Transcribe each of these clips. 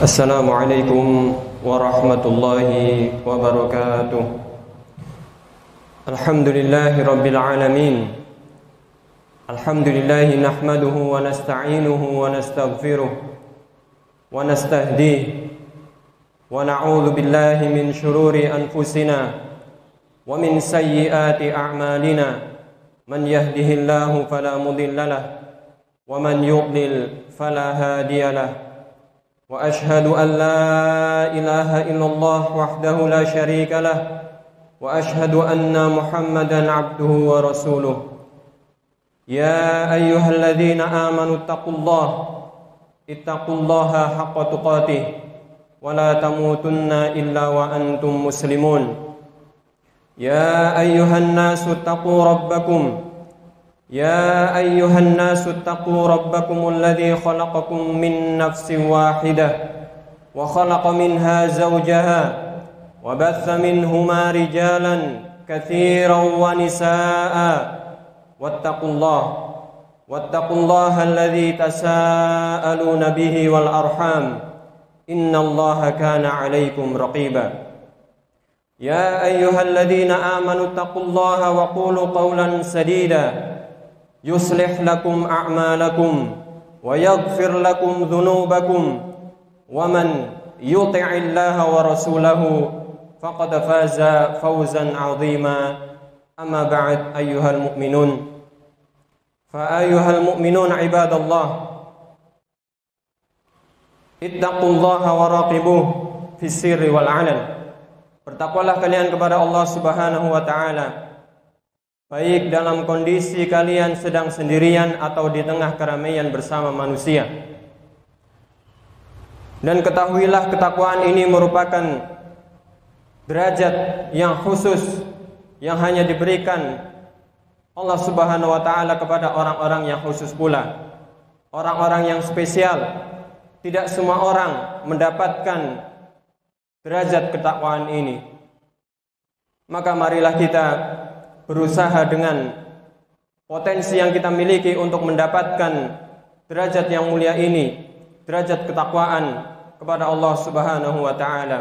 Assalamualaikum warahmatullahi wabarakatuh. Alhamdulillahi rabbil alamin. Alhamdulillahi nahmaduhu wa nasta'inuhu wa nastaghfiruh wa nastahdihi wa na'udzu billahi min shururi anfusina wa min sayyiati a'malina. Man yahdihillahu fala mudilla lahu wa man yudlil fala hadiya lahu. Wa ashhadu an la ilaha illallah wahdahu la syarika lah wa ashhadu anna Muhammadan abduhu wa rasuluh. Ya ayyuhalladzina amanu ittaqullaha haqqa tuqatih wa la tamutunna illa wa antum muslimun. Ya ayyuhan nasu ittaqu rabbakum يا أيها الناس اتقوا ربكم الذي خلقكم من نفس واحدة وخلق منها زوجها وبث منهما رجالا كثيرا ونساء واتقوا الله الذي تساءلون به والأرحام إن الله كان عليكم رقيبا يا أيها الذين آمنوا اتقوا الله وقولوا قولا سديدا يصلح لكم أعمالكم ويغفر لكم ذنوبكم ومن يطع الله ورسوله فقد فاز فوزا عظيما. أما بعد أيها المؤمنون عباد الله اتقوا الله وراقبوه في السر والعلن. Bertakwalah kalian kepada Allah Subhanahu wa taala, baik dalam kondisi kalian sedang sendirian atau di tengah keramaian bersama manusia. Dan ketahuilah ketakwaan ini merupakan derajat yang khusus yang hanya diberikan Allah Subhanahu wa taala kepada orang-orang yang khusus pula, orang-orang yang spesial. Tidak semua orang mendapatkan derajat ketakwaan ini. Maka marilah kita berusaha dengan potensi yang kita miliki untuk mendapatkan derajat yang mulia ini, derajat ketakwaan kepada Allah Subhanahu wa taala.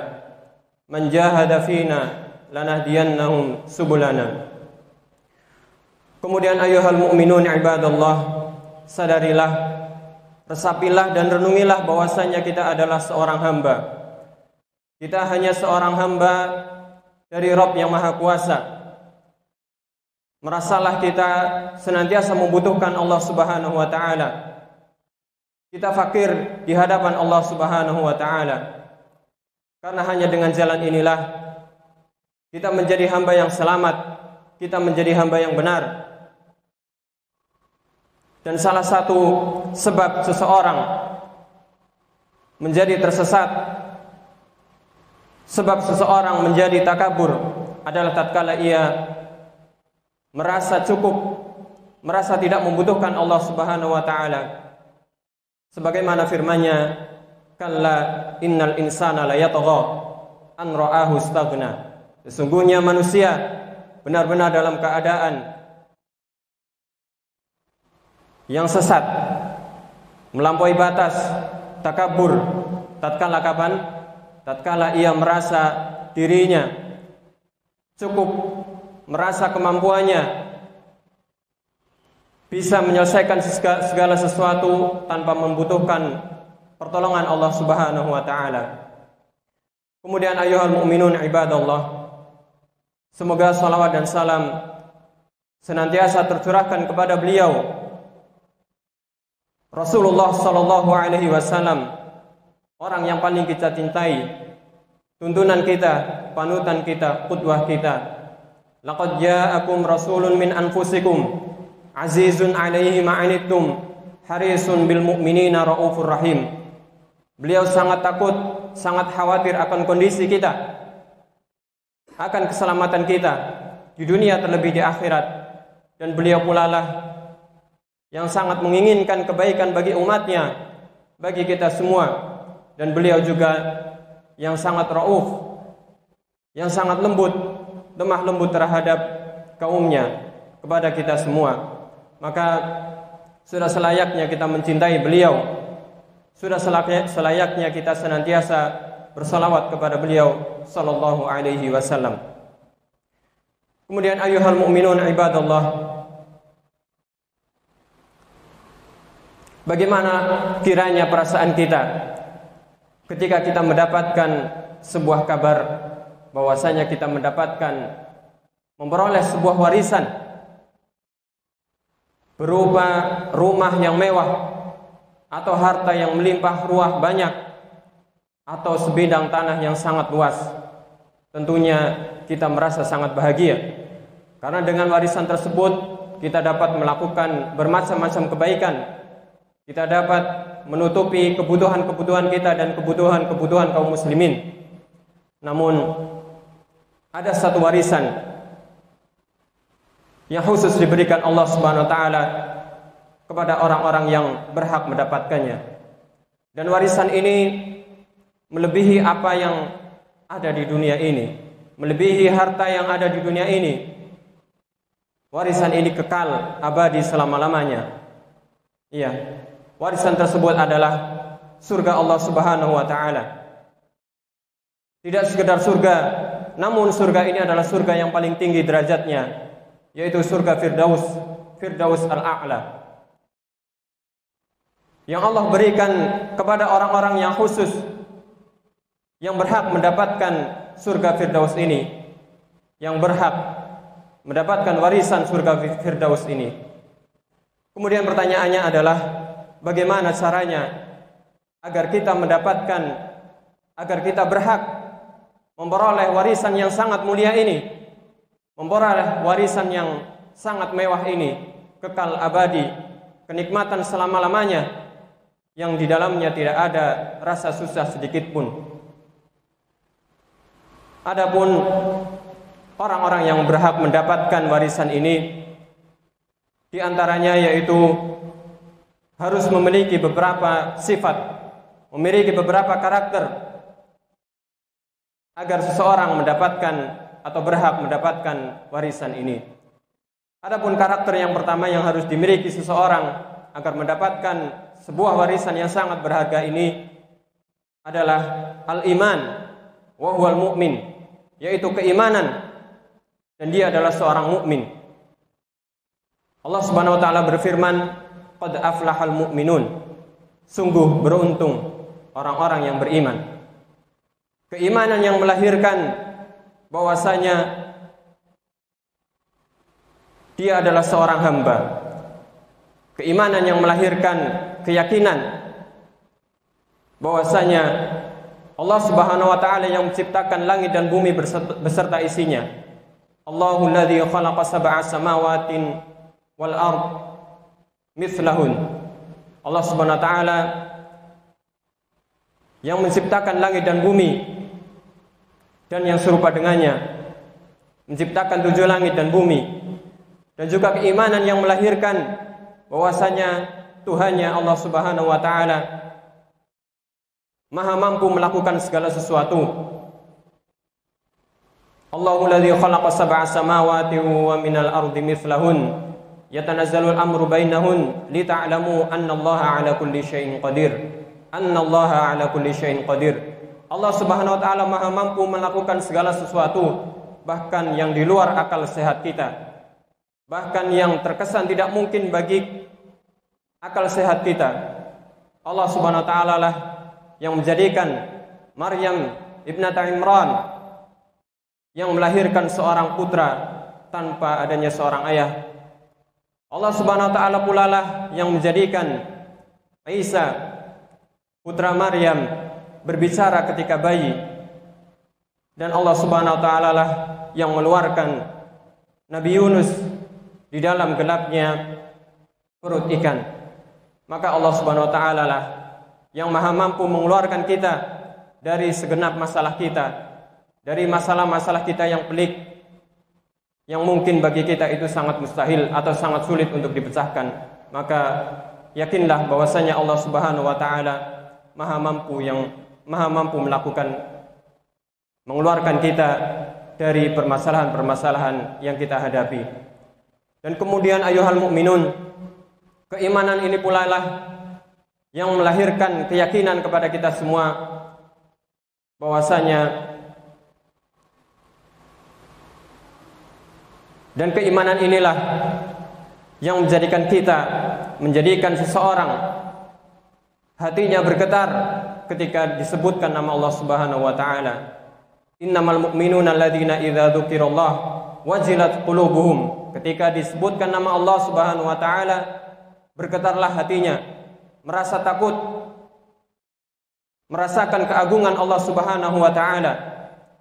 Man jahada fina lanahdiyannahum subulana. Kemudian ayyuhal mu'minun ibadallah, sadarilah, resapilah dan renungilah bahwasanya kita adalah seorang hamba. Kita hanya seorang hamba dari Rabb yang Maha Kuasa. Merasalah kita senantiasa membutuhkan Allah Subhanahu wa taala. Kita fakir di hadapan Allah Subhanahu wa taala. Karena hanya dengan jalan inilah kita menjadi hamba yang selamat, kita menjadi hamba yang benar. Dan salah satu sebab seseorang menjadi tersesat, sebab seseorang menjadi takabur adalah tatkala ia merasa cukup, merasa tidak membutuhkan Allah Subhanahu wa taala. Sebagaimana firman-Nya, "Kalla innal insana la yatgha an ra'ahu istaghna." Sesungguhnya manusia benar-benar dalam keadaan yang sesat, melampaui batas, takabur tatkala kapan? Tatkala ia merasa dirinya cukup, merasa kemampuannya bisa menyelesaikan segala sesuatu tanpa membutuhkan pertolongan Allah Subhanahu wa taala. Kemudian ayyuhal mu'minun ibadallah, semoga salawat dan salam senantiasa tercurahkan kepada beliau Rasulullah sallallahu alaihi wasallam, orang yang paling kita cintai, tuntunan kita, panutan kita, qudwah kita. Laqad ja'akum rasulun min anfusikum azizun 'alaihi ma 'anittum harisun bil mu'minina raufur rahim. Beliau sangat takut, sangat khawatir akan kondisi kita, akan keselamatan kita di dunia terlebih di akhirat. Dan beliau pula lah yang sangat menginginkan kebaikan bagi umatnya, bagi kita semua. Dan beliau juga yang sangat rauf, yang sangat lembut, lemah lembut terhadap kaumnya, kepada kita semua. Maka sudah selayaknya kita mencintai beliau, sudah selayaknya kita senantiasa bersalawat kepada beliau sallallahu alaihi wasallam. Kemudian ayyuhal mu'minun ibadallah, bagaimana kiranya perasaan kita ketika kita mendapatkan sebuah kabar bahwasanya kita memperoleh sebuah warisan berupa rumah yang mewah atau harta yang melimpah ruah banyak atau sebidang tanah yang sangat luas. Tentunya kita merasa sangat bahagia karena dengan warisan tersebut kita dapat melakukan bermacam-macam kebaikan. Kita dapat menutupi kebutuhan-kebutuhan kita dan kebutuhan-kebutuhan kaum muslimin. Namun ada satu warisan yang khusus diberikan Allah Subhanahu wa taala kepada orang-orang yang berhak mendapatkannya. Dan warisan ini melebihi apa yang ada di dunia ini, melebihi harta yang ada di dunia ini. Warisan ini kekal abadi selama-lamanya. Iya, warisan tersebut adalah surga Allah Subhanahu wa taala. Tidak sekedar surga, namun surga ini adalah surga yang paling tinggi derajatnya, yaitu surga Firdaus al-A'la, yang Allah berikan kepada orang-orang yang khusus yang berhak mendapatkan surga Firdaus ini, yang berhak mendapatkan warisan surga Firdaus ini. Kemudian pertanyaannya adalah bagaimana caranya agar kita berhak memperoleh warisan yang sangat mulia ini, memperoleh warisan yang sangat mewah ini, kekal abadi, kenikmatan selama-lamanya, yang di dalamnya tidak ada rasa susah sedikit pun. Adapun orang-orang yang berhak mendapatkan warisan ini, di antaranya yaitu harus memiliki beberapa sifat, memiliki beberapa karakter agar seseorang mendapatkan atau berhak mendapatkan warisan ini. Adapun karakter yang pertama yang harus dimiliki seseorang agar mendapatkan sebuah warisan yang sangat berharga ini adalah al-iman wa huwal mu'min, yaitu keimanan, dan dia adalah seorang mukmin. Allah Subhanahu wa taala berfirman, qad aflahal mu'minun, sungguh beruntung orang-orang yang beriman. Keimanan yang melahirkan bahwasanya dia adalah seorang hamba. Keimanan yang melahirkan keyakinan bahwasanya Allah Subhanahu wa taala yang menciptakan langit dan bumi beserta isinya. Allahul ladzi khalaqa sab'a samawatin wal ard mithlahun. Allah Subhanahu wa taala yang menciptakan langit dan bumi dan yang serupa dengannya, menciptakan 7 langit dan bumi, dan juga keimanan yang melahirkan bahwasanya Tuhannya Allah Subhanahu wa taala Maha mampu melakukan segala sesuatu. Allahul ladzi khalaqa sab'a samawati wa minal ardi mithlahun yatanazzalul amru bainahun lita'lamu annallaha 'ala kulli syai'in qadir. Annallaha 'ala kulli syai'in qadir. Allah Subhanahu wa taala Maha mampu melakukan segala sesuatu, bahkan yang di luar akal sehat kita, bahkan yang terkesan tidak mungkin bagi akal sehat kita. Allah Subhanahu wa taala lah yang menjadikan Maryam ibnata Imran yang melahirkan seorang putra tanpa adanya seorang ayah. Allah Subhanahu wa taala pula lah yang menjadikan Isa putra Maryam berbicara ketika bayi. Dan Allah Subhanahu wa taala lah yang mengeluarkan Nabi Yunus di dalam gelapnya perut ikan. Maka Allah Subhanahu wa taala lah yang maha mampu mengeluarkan kita dari segenap masalah kita, dari masalah-masalah kita yang pelik, yang mungkin bagi kita itu sangat mustahil atau sangat sulit untuk dipecahkan. Maka yakinlah bahwasanya Allah Subhanahu wa taala maha mampu mengeluarkan kita dari permasalahan-permasalahan yang kita hadapi. Dan kemudian ayuhal mu'minun, keimanan ini pula lah yang melahirkan keyakinan kepada kita semua bahwasanya dan keimanan inilah yang menjadikan seseorang hatinya bergetar ketika disebutkan nama Allah Subhanahu wa taala. Innamal mu'minuna alladzina idza dzukirallah wajilat qulubuhum. Ketika disebutkan nama Allah Subhanahu wa taala, bergetarlah hatinya, merasa takut, merasakan keagungan Allah Subhanahu wa taala.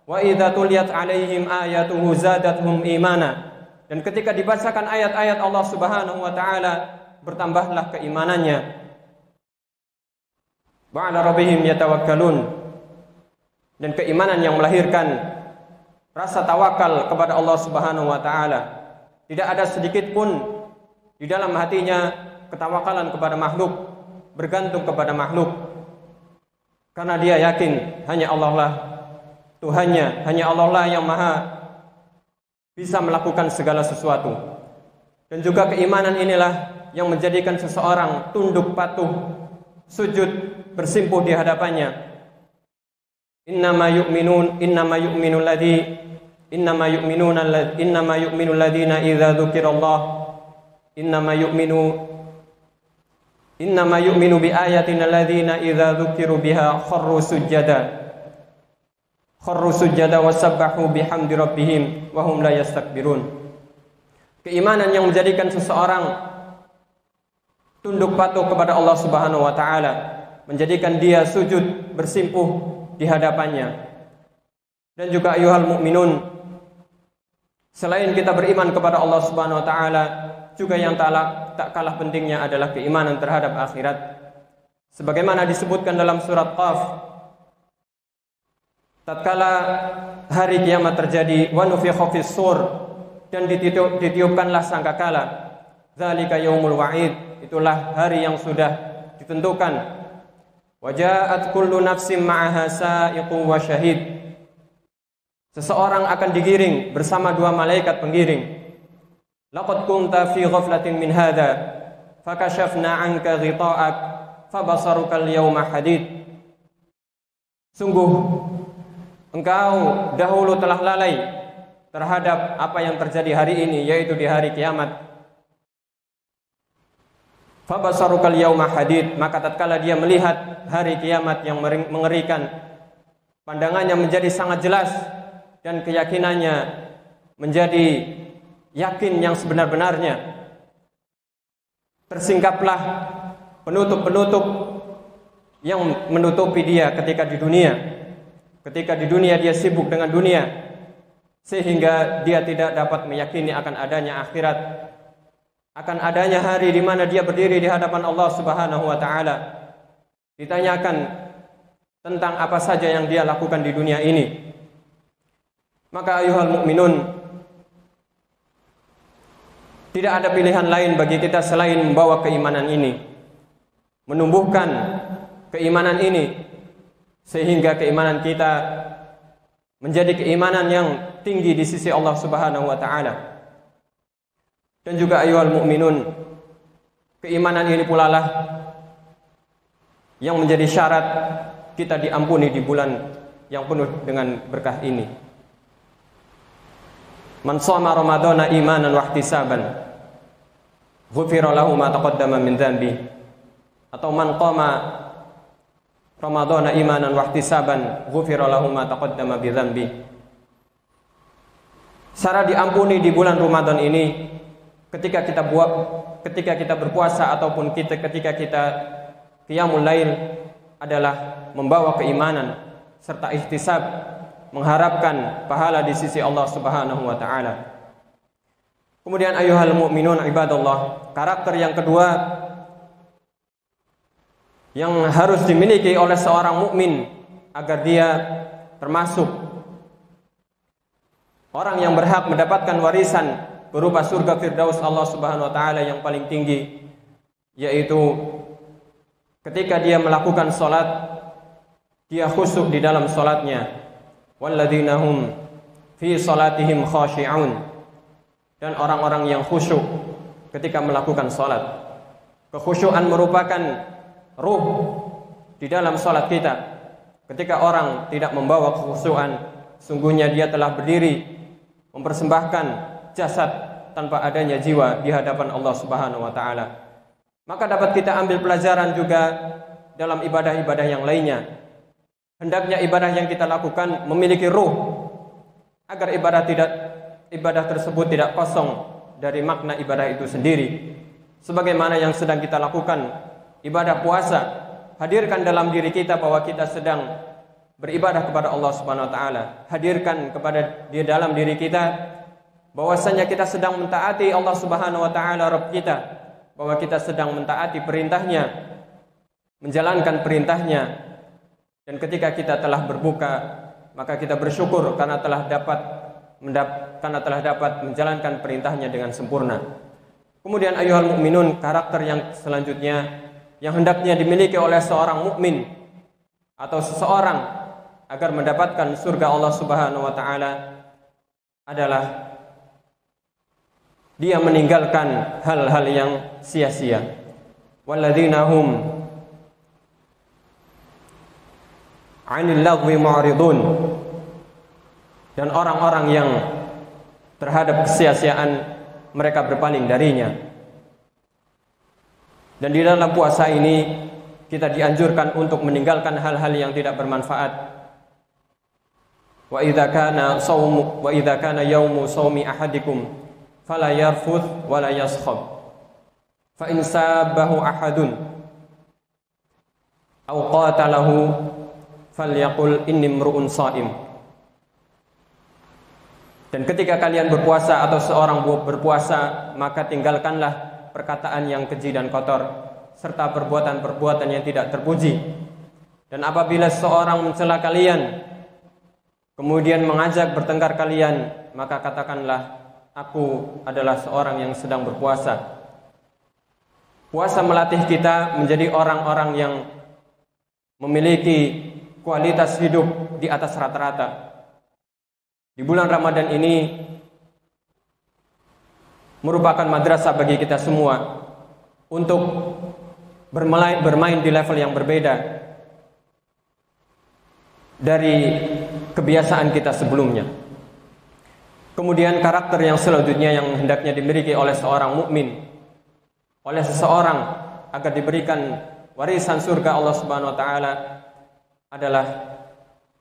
Wa idza tuliyat 'alaihim ayatuhu zadatuhum imana. Dan ketika dibacakan ayat-ayat Allah Subhanahu wa taala, bertambahlah keimanannya. Ba'ala rabbihim yatawakkalun. Dan keimanan yang melahirkan rasa tawakal kepada Allah Subhanahu wa taala. Tidak ada sedikit pun di dalam hatinya ketawakalan kepada makhluk, bergantung kepada makhluk. Karena dia yakin hanya Allah lah Tuhannya, hanya Allah lah yang maha bisa melakukan segala sesuatu. Dan juga keimanan inilah yang menjadikan seseorang tunduk patuh, sujud, bersimpuh di hadapannya. Innama yu'minul ladzina idza dzukirallah innama yu'minu bi ayatina ladzina idza dzukiru biha kharru sujada wa sabbahu bihamdi rabbihim wa hum la yastakbirun. Keimanan yang menjadikan seseorang tunduk patuh kepada Allah Subhanahu wa taala, menjadikan dia sujud bersimpuh di hadapannya. Dan juga ayyuhal mu'minun, selain kita beriman kepada Allah Subhanahu wa taala, juga yang tak kalah pentingnya adalah keimanan terhadap akhirat. Sebagaimana disebutkan dalam surat Qaf, tatkala hari kiamat terjadi, wa nufikha fis sur, dan ditiupkanlah sangkakala, dzalika yaumul wa'id, itulah hari yang sudah ditentukan. Wa ja'at kullu nafsin ma'aha sa'iqun wa syahid, seseorang akan digiring bersama dua malaikat penggiring. Laqad kunta fi ghaflatin min hadza fakashafna 'anka ghita'ak fabasaruka al-yawma hadid. Sungguh engkau dahulu telah lalai terhadap apa yang terjadi hari ini, yaitu di hari kiamat. Fabasarukal yauma hadid, maka tatkala dia melihat hari kiamat yang mengerikan, pandangannya menjadi sangat jelas dan keyakinannya menjadi yakin yang sebenar-benarnya. Tersingkaplah penutup-penutup yang menutupi dia ketika di dunia. Ketika di dunia dia sibuk dengan dunia, sehingga dia tidak dapat meyakini akan adanya akhirat, akan adanya hari di mana dia berdiri di hadapan Allah Subhanahu wa taala, ditanyakan tentang apa saja yang dia lakukan di dunia ini. Maka ayuhal mukminun, tidak ada pilihan lain bagi kita selain membawa keimanan ini, menumbuhkan keimanan ini, sehingga keimanan kita menjadi keimanan yang tinggi di sisi Allah Subhanahu wa taala. Dan juga ayyuhal mukminun, keimanan ini pula lah yang menjadi syarat kita diampuni di bulan yang penuh dengan berkah ini. Man shoma ramadhana imanan wa ihtisaban ghufira lahu ma taqaddama min dhanbi. Atau man qama ramadhana imanan wa ihtisaban ghufira lahu ma taqaddama bi dhanbi. Syarat diampuni di bulan Ramadan ini ketika kita berpuasa ataupun ketika kita qiyamul lail adalah membawa keimanan serta ihtisab, mengharapkan pahala di sisi Allah Subhanahu wa taala. Kemudian ayyuhal mu'minun ibadallah, karakter yang kedua yang harus dimiliki oleh seorang mukmin agar dia termasuk orang yang berhak mendapatkan warisan berupa surga Firdaus Allah Subhanahu wa taala yang paling tinggi, yaitu ketika dia melakukan salat, dia khusyuk di dalam salatnya. Walladzina hum fi salatihim khashi'un, dan orang-orang yang khusyuk ketika melakukan salat. Kekhusyukan merupakan ruh di dalam salat kita. Ketika orang tidak membawa kekhusyuan, sungguhnya dia telah berdiri mempersembahkan jasad tanpa adanya jiwa di hadapan Allah Subhanahu wa taala. Maka dapat kita ambil pelajaran juga dalam ibadah-ibadah yang lainnya. Hendaknya ibadah yang kita lakukan memiliki ruh, agar ibadah tersebut tidak kosong dari makna ibadah itu sendiri. Sebagaimana yang sedang kita lakukan ibadah puasa, hadirkan dalam diri kita bahwa kita sedang beribadah kepada Allah Subhanahu wa taala. Hadirkan kepada di dalam diri kita bahwasanya kita sedang mentaati Allah Subhanahu wa taala Rabb kita, bahwa kita sedang mentaati perintahnya, menjalankan perintahnya. Dan ketika kita telah berbuka, maka kita bersyukur karena telah dapat menjalankan perintahnya dengan sempurna. Kemudian ayyuhal mukminun, karakter yang selanjutnya yang hendaknya dimiliki oleh seorang mukmin atau seseorang agar mendapatkan surga Allah Subhanahu wa taala adalah dia meninggalkan hal-hal yang sia-sia. Walladzina hum 'anil lagwi mu'ridun, dan orang-orang yang terhadap kesia-siaan mereka berpaling darinya. Dan di dalam puasa ini kita dianjurkan untuk meninggalkan hal-hal yang tidak bermanfaat. Wa idza kana yaumu shaumi ahadikum fala yarfuth wala yaskhab fa in sabahu ahadun aw qatalahu falyaqul inni mru'un sha'im. Dan ketika kalian berpuasa atau seorang berpuasa, maka tinggalkanlah perkataan yang keji dan kotor serta perbuatan-perbuatan yang tidak terpuji. Dan apabila seorang mencela kalian kemudian mengajak bertengkar kalian, maka katakanlah, aku adalah seorang yang sedang berpuasa. Puasa melatih kita menjadi orang-orang yang memiliki kualitas hidup di atas rata-rata. Di bulan Ramadan ini merupakan madrasah bagi kita semua untuk bermain di level yang berbeda dari kebiasaan kita sebelumnya. Kemudian karakter yang selanjutnya yang hendaknya dimiliki oleh seorang mukmin, oleh seseorang agar diberikan warisan surga Allah Subhanahu wa taala adalah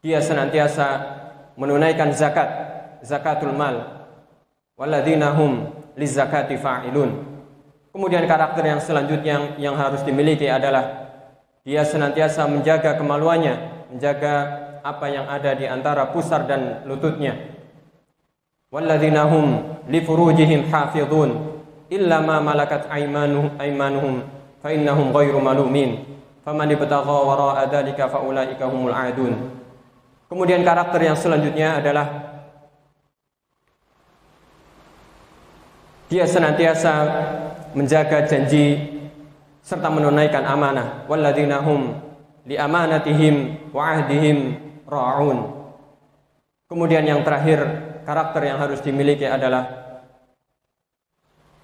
dia senantiasa menunaikan zakatul mal. Walladzina hum lizakati fa'ilun. Kemudian karakter yang selanjutnya yang harus dimiliki adalah dia senantiasa menjaga kemaluannya, menjaga apa yang ada di antara pusar dan lututnya. Walladzina hum li furujihim hafizun illa ma malakat aymanuhum fa innahum ghairu malumin faman ibtagha wara'a dzalika fa ulaika humul aadun. Kemudian karakter yang selanjutnya adalah dia senantiasa menjaga janji serta menunaikan amanah. Walladzina hum li amanatihim wa ahdihim ra'un. Kemudian yang terakhir, karakter yang harus dimiliki adalah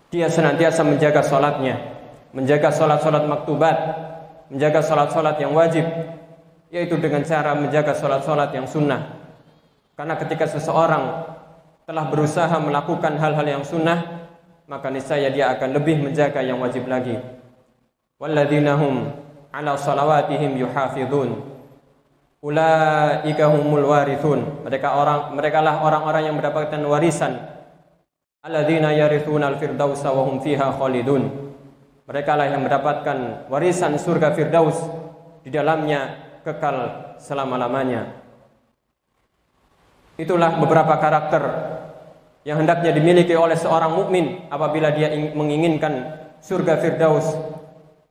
dia senantiasa menjaga salatnya, menjaga salat-salat maktubat, menjaga salat-salat yang wajib, yaitu dengan cara menjaga salat-salat yang sunnah. Karena ketika seseorang telah berusaha melakukan hal-hal yang sunnah, maka niscaya dia akan lebih menjaga yang wajib lagi. Walladzina hum ala salawatihim yuhafizun ulaika humul warithun. Mereka lah orang-orang yang mendapatkan warisan. Alladzina yarithuna al-firdausa wa hum fiha khalidun. Mereka lah yang mendapatkan warisan surga Firdaus, di dalamnya kekal selama-lamanya. Itulah beberapa karakter yang hendaknya dimiliki oleh seorang mukmin apabila dia menginginkan surga Firdaus,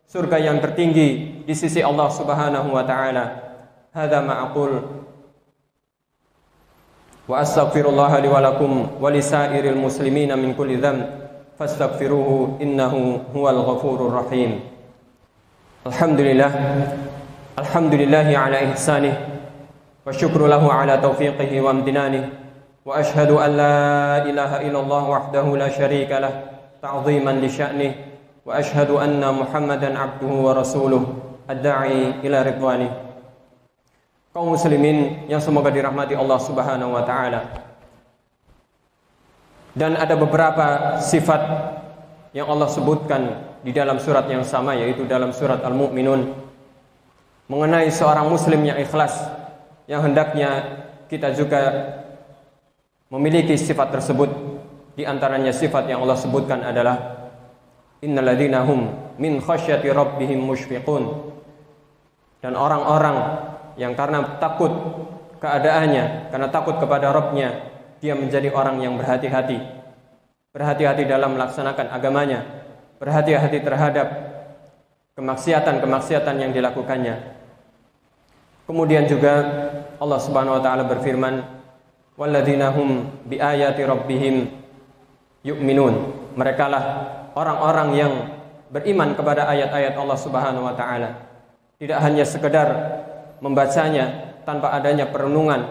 surga yang tertinggi di sisi Allah Subhanahu wa taala. Hadza ma aqul wa astaghfirullah li wa lakum wa lisairil muslimina min kulli dhanb fastaghfiruhu innahu huwal ghafurur rahim. Alhamdulillahi ala ihsanih wa syukru lahu ala taufiqihi wa amtinanih. Wa ashhadu an la ilaha illallah wahdahu la syarika lah ta'ziman li sya'nih wa ashhadu anna Muhammadan abduhu wa rasuluh ad-da'i ila ridwani. Kaum muslimin yang semoga dirahmati Allah Subhanahu wa taala. Dan ada beberapa sifat yang Allah sebutkan di dalam surat yang sama, yaitu dalam surat Al-Mu'minun, mengenai seorang muslim yang ikhlas, yang hendaknya kita juga memiliki sifat tersebut. Di antaranya sifat yang Allah sebutkan adalah innal ladzina hum min khasyati rabbihim musyfiqun. Dan orang-orang yang karena takut keadaannya, karena takut kepada Rabb-nya, dia menjadi orang yang berhati-hati. Berhati-hati dalam melaksanakan agamanya, berhati-hati terhadap kemaksiatan-kemaksiatan yang dilakukannya. Kemudian juga Allah Subhanahu wa taala berfirman, walladzina hum biayati rabbihim yu'minun. Merekalah orang-orang yang beriman kepada ayat-ayat Allah Subhanahu wa taala. Tidak hanya sekedar membacanya tanpa adanya perenungan,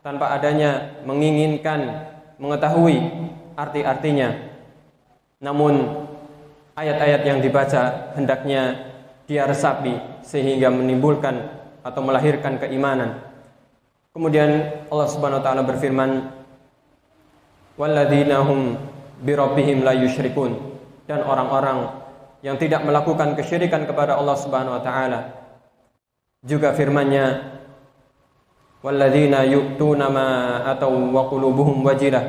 tanpa adanya menginginkan mengetahui arti-artinya, namun ayat-ayat yang dibaca hendaknya dia resapi sehingga menimbulkan atau melahirkan keimanan. Kemudian Allah Subhanahu wa taala berfirman, walladzina hum birabbihim la yusyrikun. Dan orang-orang yang tidak melakukan kesyirikan kepada Allah Subhanahu wa taala. Juga firman-Nya, walladzina yu'tuna ma ataw wa qulubuhum wajilah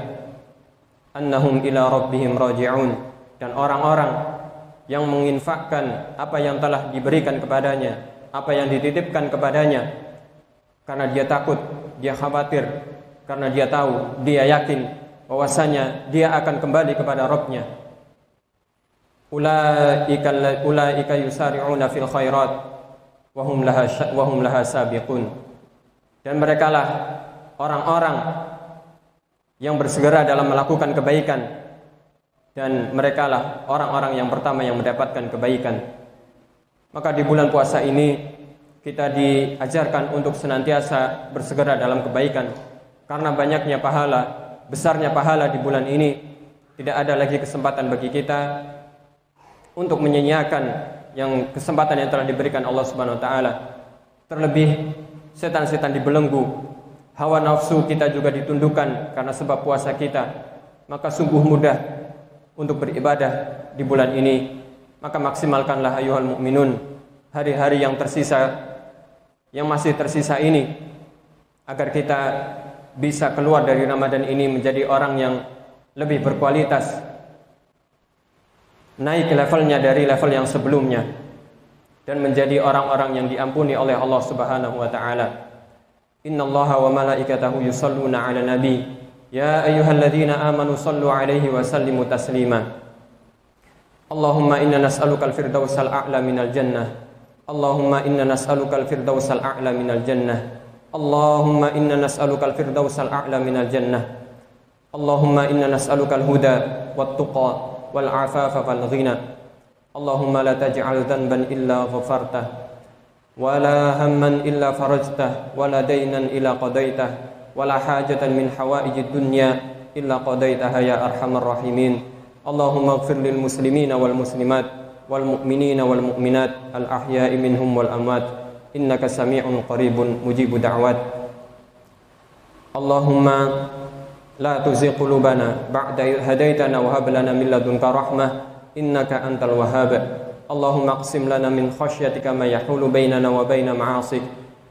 annahum ila rabbihim raji'un. Dan orang-orang yang menginfakkan apa yang telah diberikan kepadanya, apa yang dititipkan kepadanya, karena dia takut, dia khawatir, karena dia tahu, dia yakin bahwasanya dia akan kembali kepada Rabb-Nya. Ulaika yusari'una fil khairat wa hum laha sabiqun. Dan merekalah orang-orang yang bersegera dalam melakukan kebaikan, dan merekalah orang-orang yang pertama yang mendapatkan kebaikan. Maka di bulan puasa ini kita diajarkan untuk senantiasa bersegera dalam kebaikan, karena banyaknya pahala, besarnya pahala di bulan ini. Tidak ada lagi kesempatan bagi kita untuk menyia-nyiakan yang kesempatan yang telah diberikan Allah Subhanahu wa taala. Terlebih setan-setan dibelenggu, hawa nafsu kita juga ditundukkan karena sebab puasa kita. Maka sungguh mudah untuk beribadah di bulan ini. Maka maksimalkanlah ayuhal mu'minun hari-hari yang tersisa, yang masih tersisa ini, agar kita bisa keluar dari Ramadan ini menjadi orang yang lebih berkualitas, naik levelnya dari level yang sebelumnya, dan menjadi orang-orang yang diampuni oleh Allah Subhanahu wa taala. Innallaha wa malaikatahu yusholluna 'alan nabi ya ayyuhalladzina amanu shallu 'alaihi wa sallimu taslima. Allahumma inna nas'alukal firdausal a'la minal jannah. Allahumma inna nas'alukal firdausal a'la minal jannah. Allahumma inna nas'alukal firdausal a'la minal jannah. Allahumma inna nas'alukal huda wat tuqa wal 'afafa wal ghina. Allahumma la taj'al dhanban illa ghafartah wa la hamman illa farajtah wa la daynan illa qadaitah wa la hajatan min hawaijid dunya illa qadaitaha ya arhamar rahimin. Allahumma ighfir lil muslimina wal muslimat wal mu'minina wal mu'minat al ahya'i minhum wal amwat innaka sami'un qaribun mujibu da'wat. Allahumma la tuzigh qulubana ba'da idh hadaitana wa hab lana min ladunka rahmah innaka antal wahhab. Allahumma aqsim lana min khashyatika ma yahulu bainana wa baina ma'asik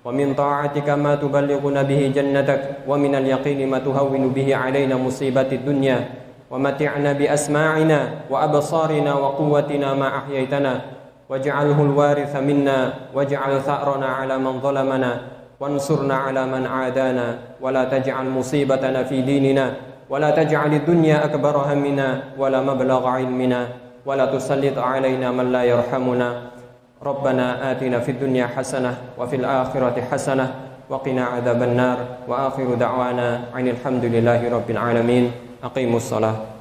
wa min ta'atika ma tuballighuna bihi jannatak wa min al-yaqini ma tuhawwinu bihi 'alaina musibatid dunya wa mati'na bi asma'ina wa absarina wa quwwatina ma ahyaytana waj'alhu al-waritha minna waj'al tha'rana 'ala man zalamana wansurna 'ala man 'adana wa la taj'al musibatana fi dinina wa la taj'al ad-dunya akbara hammina wa la mablagha 'ilmina wa la tusallit 'alaina man la yarhamuna. Rabbana atina fid dunya hasanah wa fil akhirati hasanah wa qina 'adzaban nar wa akhiru da'wana 'anil hamdulillahi rabbil alamin. Aqimus shalah.